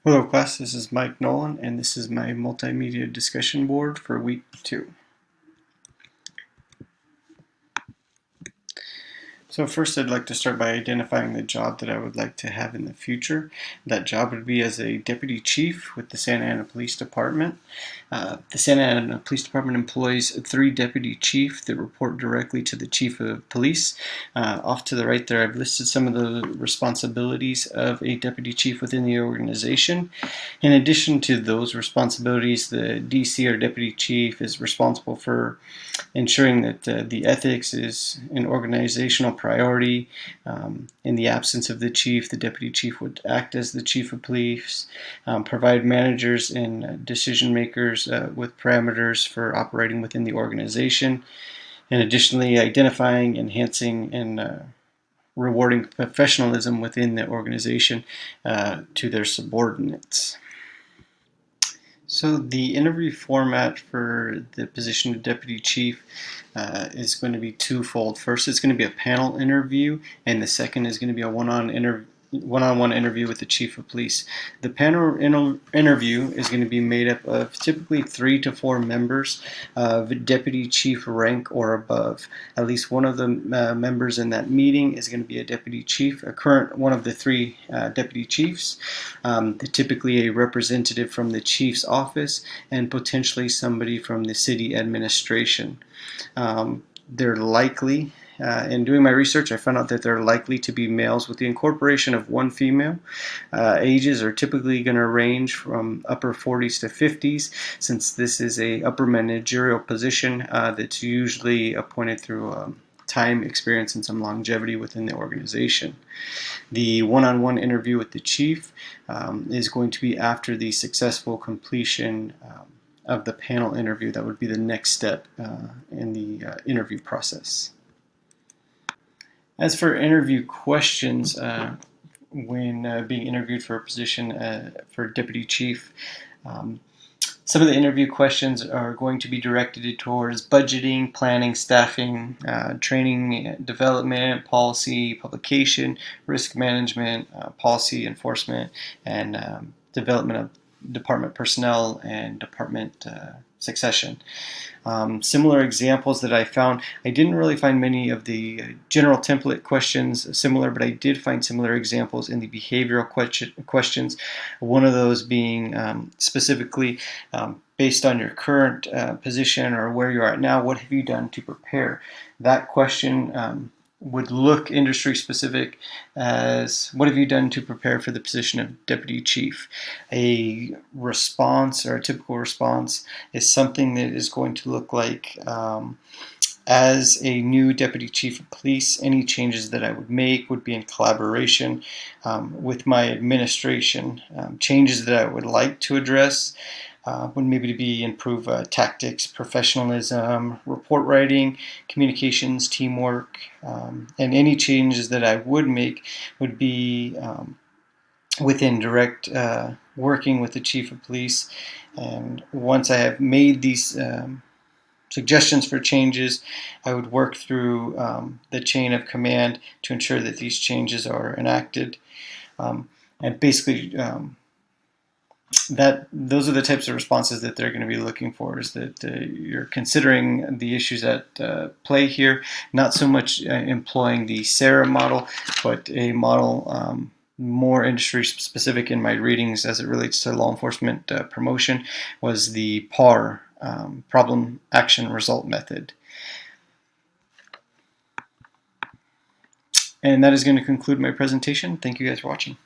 Hello class, this is Mike Nolan and this is my multimedia discussion board for week 2. So first I'd like to start by identifying the job that I would like to have in the future. That job would be as a deputy chief with the Santa Ana Police Department. The Santa Ana Police Department employs 3 deputy chiefs that report directly to the chief of police. Off to the right there I've listed some of the responsibilities of a deputy chief within the organization. In addition to those responsibilities, the DC or deputy chief is responsible for ensuring that the ethics is an organizational priority. In the absence of the chief, the deputy chief would act as the chief of police, provide managers and decision makers with parameters for operating within the organization, and additionally identifying, enhancing, and rewarding professionalism within the organization to their subordinates. So the interview format for the position of deputy chief is going to be twofold. First, it's going to be a panel interview, and the second is going to be a one-on-one interview with the chief of police. The panel interview is going to be made up of typically 3 to 4 members of deputy chief rank or above. At least one of the members in that meeting is going to be a deputy chief, a current one of the 3 deputy chiefs, typically a representative from the chief's office, and potentially somebody from the city administration. They're likely, in doing my research, I found out that they're likely to be males with the incorporation of 1 female. Ages are typically going to range from upper 40s to 50s, since this is a upper managerial position that's usually appointed through time, experience, and some longevity within the organization. The one-on-one interview with the chief is going to be after the successful completion of the panel interview. That would be the next step in the interview process. As for interview questions, when being interviewed for a position for deputy chief, some of the interview questions are going to be directed towards budgeting, planning, staffing, training, development, policy, publication, risk management, policy enforcement, and development of department personnel and department succession. Similar examples that I found, I didn't really find many of the general template questions similar, but I did find similar examples in the behavioral questions. One of those being specifically based on your current position or where you are at now, what have you done to prepare? That question would look industry specific as what have you done to prepare for the position of deputy chief. A response or a typical response is something that is going to look like as a new deputy chief of police, any changes that I would make would be in collaboration with my administration. Changes that I would like to address would maybe be improve tactics, professionalism, report writing, communications, teamwork, and any changes that I would make would be within direct working with the chief of police. And once I have made these suggestions for changes, I would work through the chain of command to ensure that these changes are enacted. And basically, those are the types of responses that they're going to be looking for, is that you're considering the issues at play here, not so much employing the SARA model, but a model more industry specific. In my readings as it relates to law enforcement promotion was the PAR, problem action result method. And that is going to conclude my presentation. Thank you guys for watching.